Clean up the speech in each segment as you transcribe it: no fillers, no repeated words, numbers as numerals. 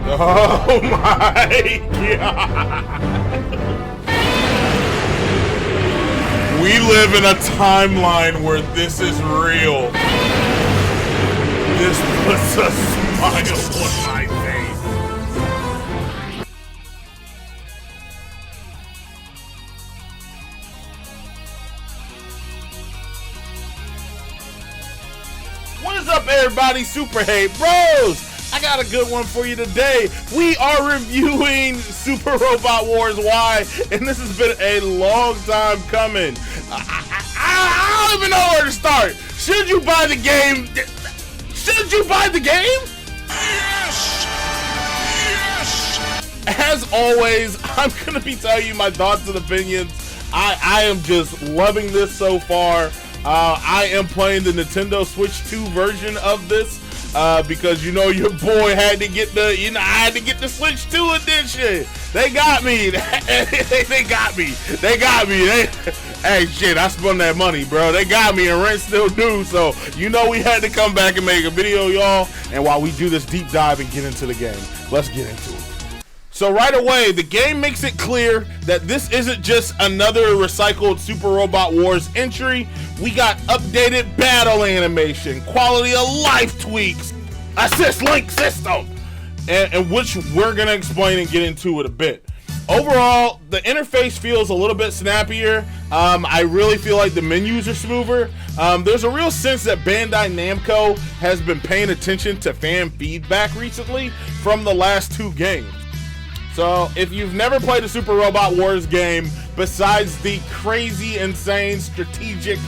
Oh my god. We live in a timeline where this is real. This puts a smile on my face. What is up, everybody? Super Hate Bros! I got a good one for you today. We are reviewing Super Robot Wars Y, and this has been a long time coming. I don't even know where to start. Should you buy the game? Should you buy the game? Yes! Yes! As always, I'm going to be telling you my thoughts and opinions. I am just loving this so far. I am playing the Nintendo Switch 2 version of this because your boy had to get I had to get the Switch 2 edition. They got me. They got me. Hey, shit, I spent that money, bro. They got me, and rent still due. So we had to come back and make a video, y'all. And while we do this deep dive and get into the game, let's get into it. So right away, the game makes it clear that this isn't just another recycled Super Robot Wars entry. We got updated battle animation, quality of life tweaks, assist link system, and which we're gonna explain and get into it a bit. Overall, the interface feels a little bit snappier. I really feel like the menus are smoother. There's a real sense that Bandai Namco has been paying attention to fan feedback recently from the last two games. So if you've never played a Super Robot Wars game, besides the crazy, insane, strategic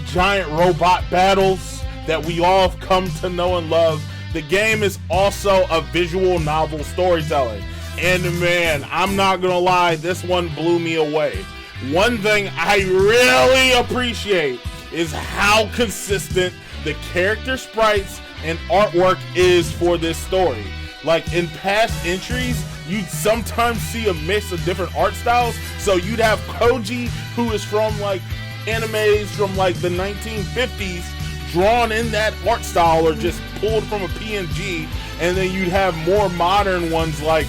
giant robot battles that we all have come to know and love, the game is also a visual novel storytelling. And man, I'm not gonna lie, this one blew me away. One thing I really appreciate is how consistent the character sprites and artwork is for this story. Like in past entries, you'd sometimes see a mix of different art styles. So you'd have Koji, who is from like animes from like the 1950s, drawn in that art style or just pulled from a PNG. And then you'd have more modern ones like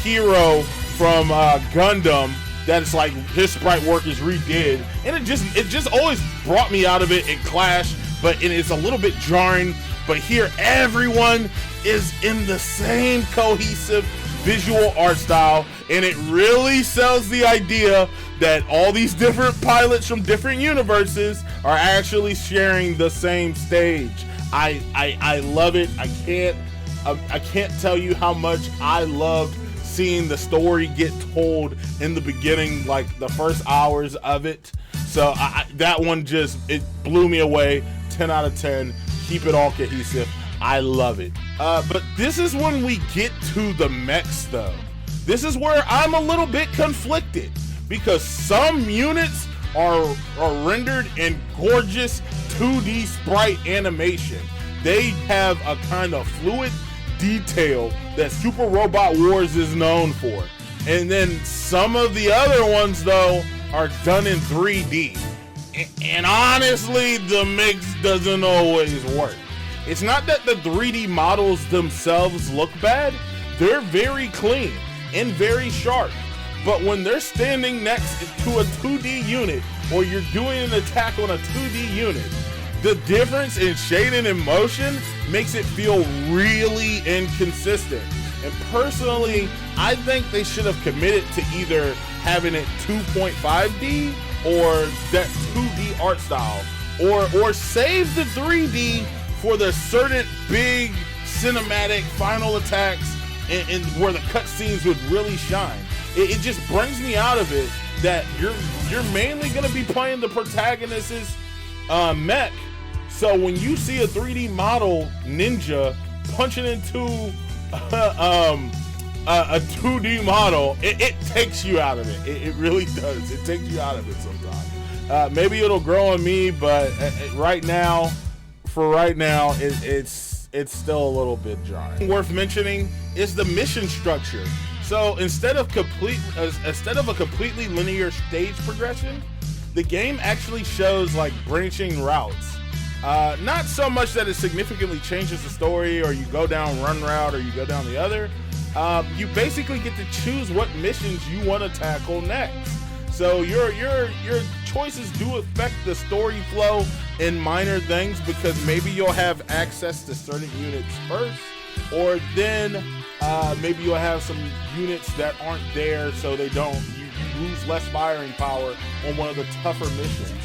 Hero from Gundam. That's like his sprite work is redid. And it just always brought me out of it. It clashed, but it's a little bit jarring. But here, everyone is in the same cohesive visual art style, and it really sells the idea that all these different pilots from different universes are actually sharing the same stage. I love it. I can't tell you how much I loved seeing the story get told in the beginning, like the first hours of it. So that one it blew me away. 10 out of 10. Keep it all cohesive. I love it. But this is when we get to the mechs though. This is where I'm a little bit conflicted because some units are rendered in gorgeous 2D sprite animation. They have a kind of fluid detail that Super Robot Wars is known for. And then some of the other ones though are done in 3D. And honestly, the mix doesn't always work. It's not that the 3D models themselves look bad. They're very clean and very sharp. But when they're standing next to a 2D unit or you're doing an attack on a 2D unit, the difference in shading and motion makes it feel really inconsistent. And personally, I think they should have committed to either having it 2.5D or that 2D art style, or save the 3D for the certain big cinematic final attacks and where the cutscenes would really shine. It just brings me out of it that you're mainly going to be playing the protagonist's mech. So when you see a 3D model ninja punching into a 2D model, it takes you out of it. It really does. It takes you out of it sometimes. Maybe it'll grow on me, but right now, it's still a little bit jarring. Worth mentioning is the mission structure. So instead of a completely linear stage progression, the game actually shows like branching routes. Not so much that it significantly changes the story, or you go down one route or you go down the other. You basically get to choose what missions you want to tackle next. So your choices do affect the story flow in minor things, because maybe you'll have access to certain units first, or then maybe you'll have some units that aren't there, so you lose less firing power on one of the tougher missions.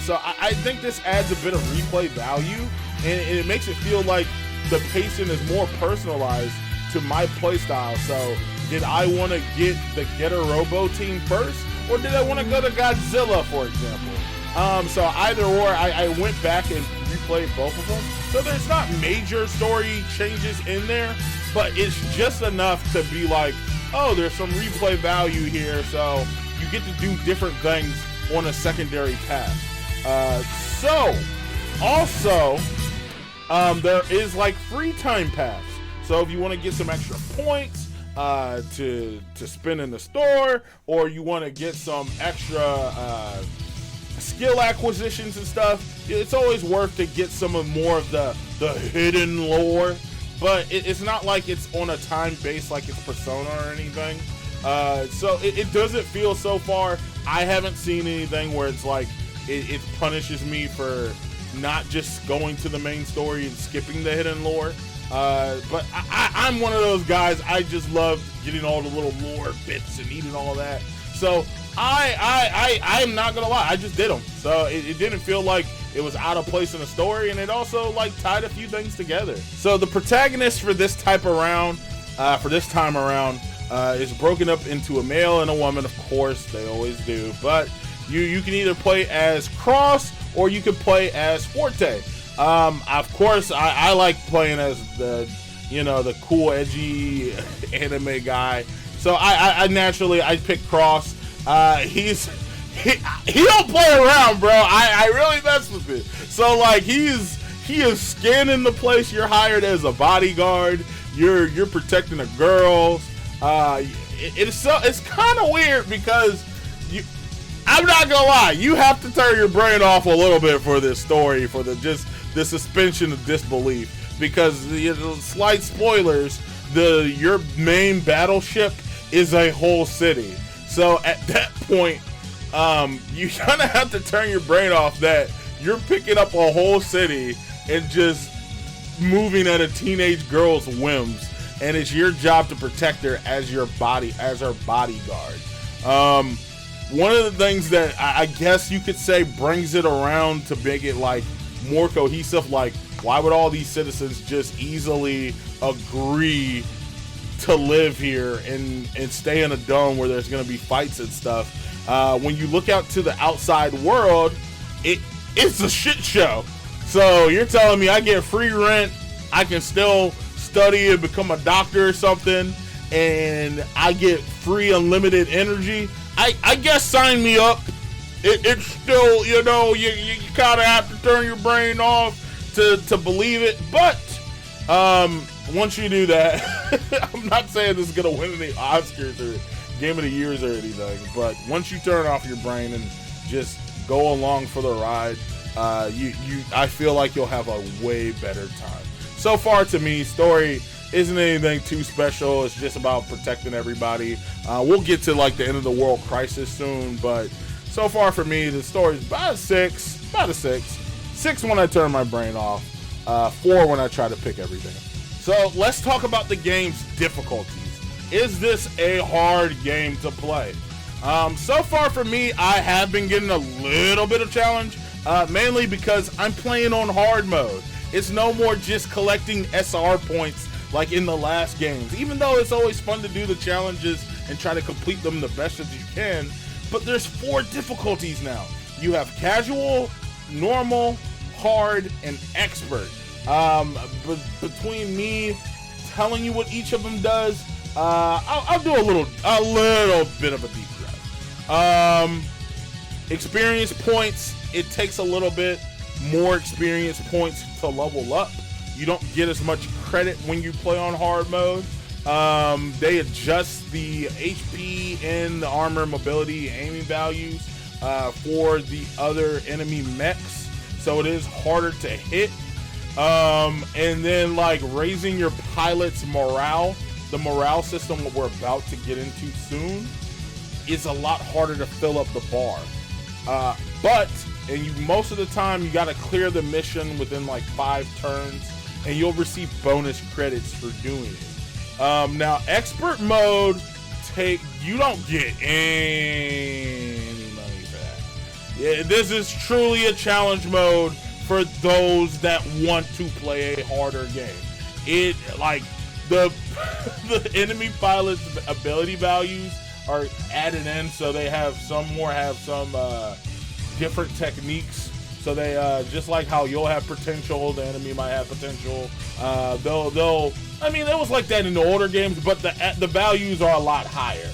So I think this adds a bit of replay value, and it makes it feel like the pacing is more personalized to my playstyle. So did I want to get the Getter Robo team first, or did I want to go to Godzilla, for example? So either or, I went back and replayed both of them. So there's not major story changes in there, but it's just enough to be like, oh, there's some replay value here, so you get to do different things on a secondary path. There is like free time paths. So if you want to get some extra points to spend in the store, or you want to get some extra skill acquisitions and stuff, it's always worth to get some of more of the hidden lore. But it's not like it's on a time base like it's Persona or anything. So it doesn't feel, so far, I haven't seen anything where it's like it punishes me for not just going to the main story and skipping the hidden lore. But I'm one of those guys. I just love getting all the little lore bits and eating all that. So I'm not gonna lie, I just did them. So it didn't feel like it was out of place in the story, and it also like tied a few things together. So the protagonist for this time around, is broken up into a male and a woman. Of course, they always do. But you can either play as Cross, or you can play as Forte. Of course, I like playing as the cool, edgy anime guy. So I naturally pick Cross. He don't play around, bro. I really mess with it. So like he is scanning the place. You're hired as a bodyguard. You're protecting the girls. It's kind of weird because I'm not gonna lie, you have to turn your brain off a little bit for this story, for the suspension of disbelief, because slight spoilers, your main battleship is a whole city. So at that point, you kind of have to turn your brain off that you're picking up a whole city and just moving at a teenage girl's whims, and it's your job to protect her as her bodyguard. One of the things that I guess you could say brings it around to make it like more cohesive, like why would all these citizens just easily agree to live here and stay in a dome where there's going to be fights and stuff? When you look out to the outside world, it's a shit show. So you're telling me I get free rent, I can still study and become a doctor or something, and I get free unlimited energy? I guess sign me up. It's still, you kind of have to turn your brain off to believe it. But once you do that, I'm not saying this is going to win any Oscars or Game of the Years or anything, but once you turn off your brain and just go along for the ride, I feel like you'll have a way better time. So far, to me, story isn't anything too special. It's just about protecting everybody. We'll get to like the end of the world crisis soon, but so far for me, the story's about a 6. 6 when I turn my brain off. 4 when I try to pick everything. So let's talk about the game's difficulties. Is this a hard game to play? So far for me, I have been getting a little bit of challenge, mainly because I'm playing on hard mode. It's no more just collecting SR points like in the last games, even though it's always fun to do the challenges and try to complete them the best as you can. But there's 4 difficulties now. You have casual, normal, hard, and expert. Between me telling you what each of them does, I'll do a little bit of a deep dive. Experience points, it takes a little bit more experience points to level up. You don't get as much credit when you play on hard mode. They adjust the HP and the armor, mobility, aiming values for the other enemy mechs. so it is harder to hit. And then like raising your pilot's morale, the morale system that we're about to get into soon, is a lot harder to fill up the bar. And you most of the time you got to clear the mission within like 5 turns, and you'll receive bonus credits for doing it. Now expert mode, you don't get any money for that. Yeah, this is truly a challenge mode for those that want to play a harder game. It like the enemy pilot's ability values are added in, so they have some different techniques. So they just like how you'll have potential, the enemy might have potential. They'll I mean, it was like that in the older games, but the values are a lot higher.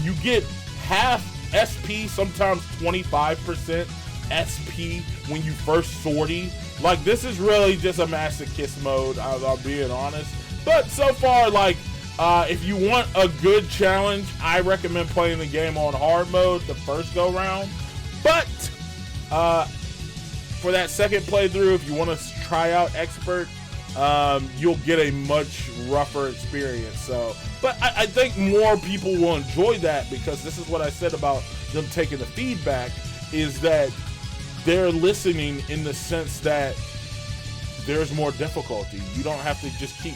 You get half SP, sometimes 25% SP when you first sortie. Like, this is really just a masochist mode, I'm being honest. But so far, like, if you want a good challenge, I recommend playing the game on hard mode the first go round. But for that second playthrough, if you want to try out expert, you'll get a much rougher experience. So, but I think more people will enjoy that, because this is what I said about them taking the feedback, is that they're listening in the sense that there's more difficulty. You don't have to just keep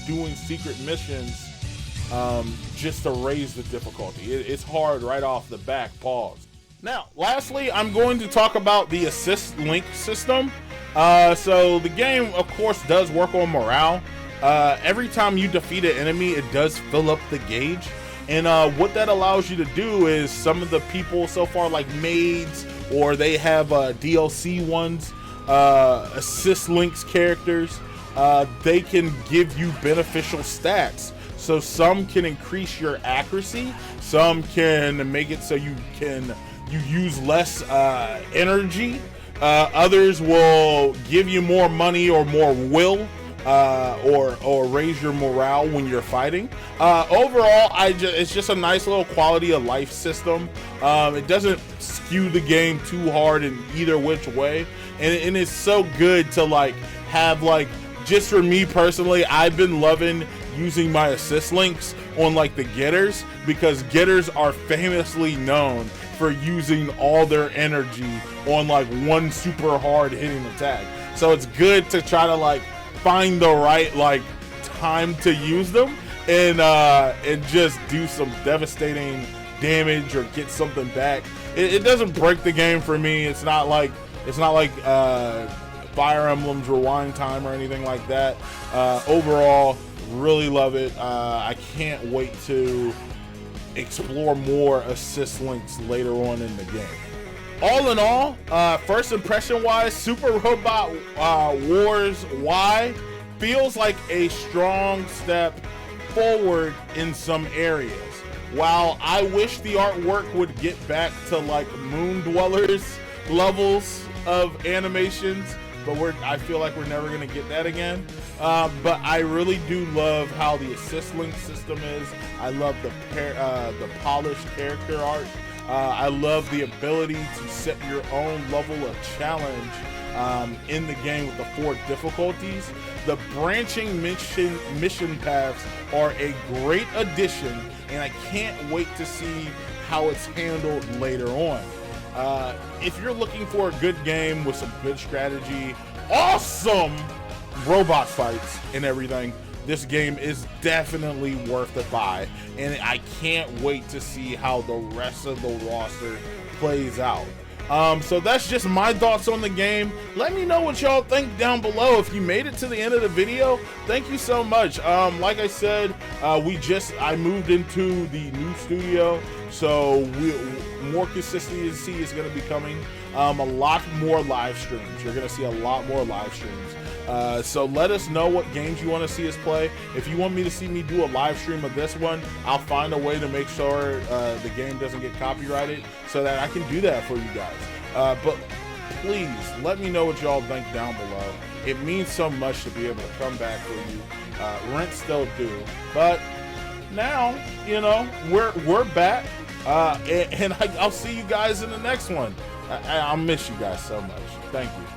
doing secret missions just to raise the difficulty. It's hard right off the back. Pause. Now, lastly, I'm going to talk about the assist link system. So the game, of course, does work on morale. Every time you defeat an enemy, it does fill up the gauge. And what that allows you to do is, some of the people so far, like maids, or they have DLC ones, assist links characters, they can give you beneficial stats. So some can increase your accuracy, some can make it so you use less energy, others will give you more money or more will, or raise your morale when you're fighting. Overall, it's just a nice little quality of life system. It doesn't skew the game too hard in either which way, and it's so good to like have, like, just for me personally, I've been loving using my assist links on like the getters, because getters are famously known for using all their energy on like one super hard hitting attack. So it's good to try to like find the right like time to use them, and just do some devastating damage or get something back. It doesn't break the game for me. It's not like Fire Emblem's Rewind Time or anything like that. Overall, really love it. I can't wait to explore more assist links later on in the game. All in all, first impression wise, Super Robot Wars Y feels like a strong step forward in some areas. While I wish the artwork would get back to like Moon Dwellers levels of animations, but I feel like we're never gonna get that again. But I really do love how the assist link system is. I love the polished character art. I love the ability to set your own level of challenge in the game with the 4 difficulties. The branching mission paths are a great addition, and I can't wait to see how it's handled later on. If you're looking for a good game with some good strategy, awesome robot fights and everything, this game is definitely worth a buy, and I can't wait to see how the rest of the roster plays out. So that's just my thoughts on the game. Let me know what y'all think down below. If you made it to the end of the video, thank you so much. Like I said, I moved into the new studio, so more consistency is going to be coming. A lot more live streams. You're going to see a lot more live streams. So let us know what games you want to see us play. If you want me to see me do a live stream of this one, I'll find a way to make sure the game doesn't get copyrighted, so that I can do that for you guys. But please let me know what y'all think down below. It means so much to be able to come back for you. Rent still due, but now, you know, we're back, and I'll see you guys in the next one. I'll miss you guys so much. Thank you.